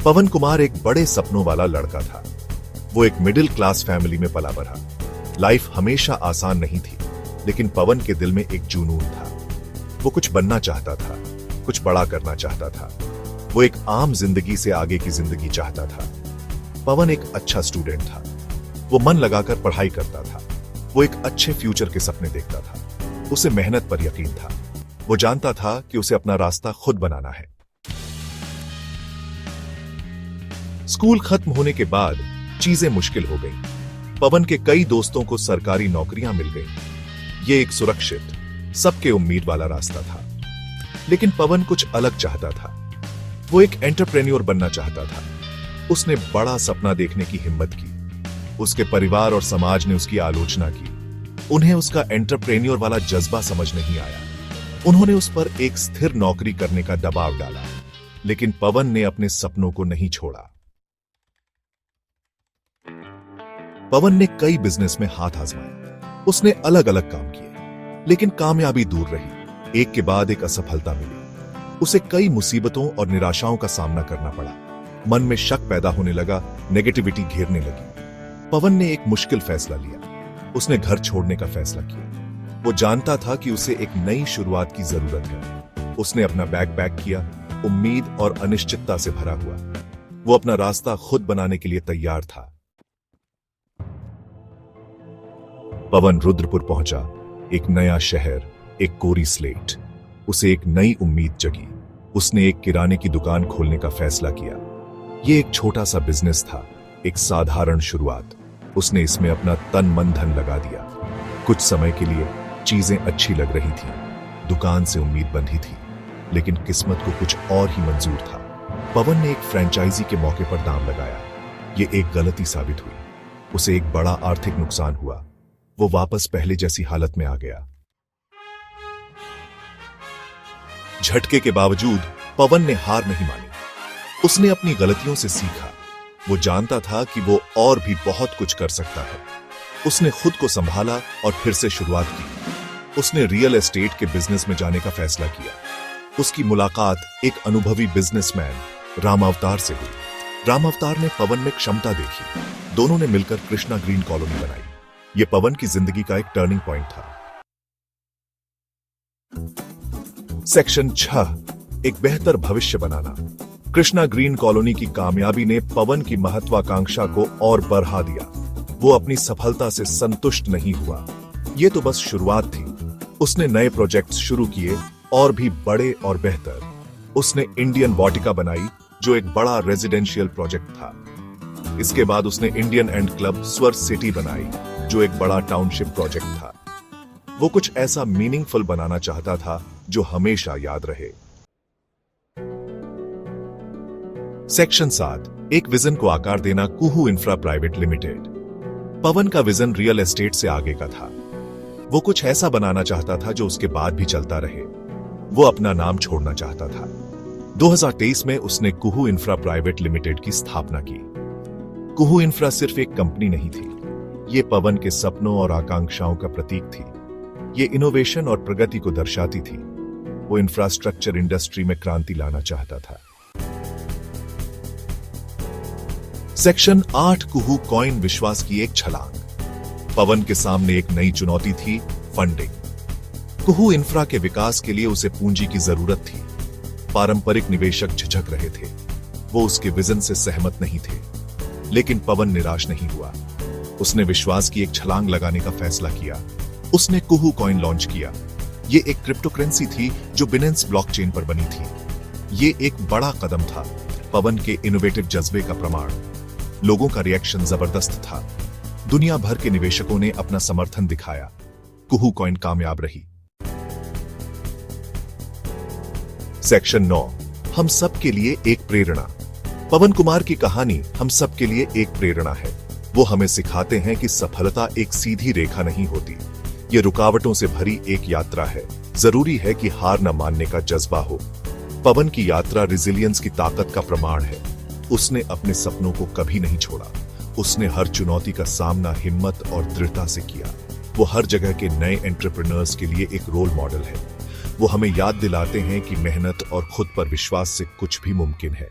पवन कुमार एक बड़े सपनों वाला लड़का था। वो एक मिडिल क्लास फैमिली में पला बढ़ा। लाइफ हमेशा आसान नहीं थी, लेकिन पवन के दिल में एक जुनून था। वो कुछ बनना चाहता था, कुछ बड़ा करना चाहता था। वो एक आम जिंदगी से आगे की जिंदगी चाहता था। पवन एक अच्छा स्टूडेंट था। वो मन लगाकर पढ़ाई करता था। वो एक अच्छे फ्यूचर के सपने देखता था। उसे मेहनत पर यकीन था। वो जानता था कि उसे अपना रास्ता खुद बनाना है। स्कूल खत्म होने के बाद चीजें मुश्किल हो गई। पवन के कई दोस्तों को सरकारी नौकरियां मिल गई। ये एक सुरक्षित, सबके उम्मीद वाला रास्ता था। लेकिन पवन कुछ अलग चाहता था। वो एक एंटरप्रेन्योर बनना चाहता था। उसने बड़ा सपना देखने की हिम्मत की। उसके परिवार और समाज ने उसकी आलोचना की। उन्हें उसका एंटरप्रेन्योर वाला जज्बा समझ नहीं आया। उन्होंने उस पर एक स्थिर नौकरी करने का दबाव डाला। लेकिन पवन ने अपने सपनों को नहीं छोड़ा। पवन ने कई बिजनेस में हाथ आजमाए। उसने अलग अलग काम किए, लेकिन कामयाबी दूर रही। एक के बाद एक असफलता मिली। उसे कई मुसीबतों और निराशाओं का सामना करना पड़ा। मन में शक पैदा होने लगा, नेगेटिविटी घेरने लगी। पवन ने एक मुश्किल फैसला लिया। उसने घर छोड़ने का फैसला किया। वो जानता था कि उसे एक नई शुरुआत की जरूरत है। उसने अपना बैग पैक किया, उम्मीद और अनिश्चितता से भरा हुआ। वो अपना रास्ता खुद बनाने के लिए तैयार था। पवन रुद्रपुर पहुंचा। एक नया शहर, एक कोरी स्लेट। उसे एक नई उम्मीद जगी। उसने एक किराने की दुकान खोलने का फैसला किया। यह एक छोटा सा बिजनेस था, एक साधारण शुरुआत। उसने इसमें अपना तन मन धन लगा दिया। कुछ समय के लिए चीजें अच्छी लग रही थी। दुकान से उम्मीद बंधी थी, लेकिन किस्मत को कुछ और ही मंजूर था। पवन ने एक फ्रेंचाइजी के मौके पर दांव लगाया। यह एक गलती साबित हुई। उसे एक बड़ा आर्थिक नुकसान हुआ। वो वापस पहले जैसी हालत में आ गया। झटके के बावजूद पवन ने हार नहीं मानी। उसने अपनी गलतियों से सीखा। वो जानता था कि वो और भी बहुत कुछ कर सकता है। उसने खुद को संभाला और फिर से शुरुआत की। उसने रियल एस्टेट के बिजनेस में जाने का फैसला किया। उसकी मुलाकात एक अनुभवी बिजनेसमैन राम अवतार से हुई। राम अवतार ने पवन में क्षमता देखी। दोनों ने मिलकर कृष्णा ग्रीन कॉलोनी बनाई। यह पवन की जिंदगी का एक टर्निंग पॉइंट था। सेक्शन 6, एक बेहतर भविष्य बनाना। कृष्णा ग्रीन कॉलोनी की कामयाबी ने पवन की महत्वाकांक्षा को और बढ़ा दिया। वो अपनी सफलता से संतुष्ट नहीं हुआ। यह तो बस शुरुआत थी। उसने नए प्रोजेक्ट्स शुरू किए, और भी बड़े और बेहतर। उसने इंडियन वाटिका बनाई, जो एक बड़ा रेजिडेंशियल प्रोजेक्ट था। इसके बाद उसने इंडियन एंड क्लब स्वर सिटी बनाई, जो एक बड़ा टाउनशिप प्रोजेक्ट था। वो कुछ ऐसा मीनिंगफुल बनाना चाहता था जो हमेशा याद रहे। सेक्शन 7, एक विजन को आकार देना। कुहू इंफ्रा प्राइवेट लिमिटेड। पवन का विजन रियल एस्टेट से आगे का था। वो कुछ ऐसा बनाना चाहता था जो उसके बाद भी चलता रहे। वो अपना नाम छोड़ना चाहता था। 2023 में उसने कुहू इंफ्रा प्राइवेट लिमिटेड की स्थापना की। कुहू इंफ्रा सिर्फ एक कंपनी नहीं थी। ये पवन के सपनों और आकांक्षाओं का प्रतीक थी। ये इनोवेशन और प्रगति को दर्शाती थी। वो इंफ्रास्ट्रक्चर इंडस्ट्री में क्रांति लाना चाहता था। सेक्शन 8, कुहू कॉइन विश्वास की एक छलांग। पवन के सामने एक नई चुनौती थी, फंडिंग। कुहू इंफ्रा के विकास के लिए उसे पूंजी की जरूरत थी। पारंपरिक निवेशक झिझक रहे थे। वो उसके विजन से सहमत नहीं थे। लेकिन पवन निराश नहीं हुआ। उसने विश्वास की एक छलांग लगाने का फैसला किया। उसने कुहू कॉइन लॉन्च किया। ये एक क्रिप्टो करेंसी थी जो बिनेंस ब्लॉकचेन पर बनी थी। ये एक बड़ा कदम था, पवन के इनोवेटिव जज्बे का प्रमाण। लोगों का रिएक्शन जबरदस्त था। दुनिया भर के निवेशकों ने अपना समर्थन दिखाया। कुहू कॉइन कामयाब रही। सेक्शन 9, हम सब के लिए एक प्रेरणा। पवन कुमार की कहानी हम सब के लिए एक प्रेरणा है। वो हमें सिखाते हैं कि सफलता एक सीधी रेखा नहीं होती। ये रुकावटों से भरी एक यात्रा है। जरूरी है कि हार न मानने का जज्बा हो। पवन की यात्रा रिजिलियंस की ताकत का प्रमाण है। उसने अपने सपनों को कभी नहीं छोड़ा। उसने हर चुनौती का सामना हिम्मत और दृढ़ता से किया। वो हर जगह के नए एंटरप्रेन्योर्स के लिए एक रोल मॉडल है। वो हमें याद दिलाते हैं कि मेहनत और खुद पर विश्वास से कुछ भी मुमकिन है।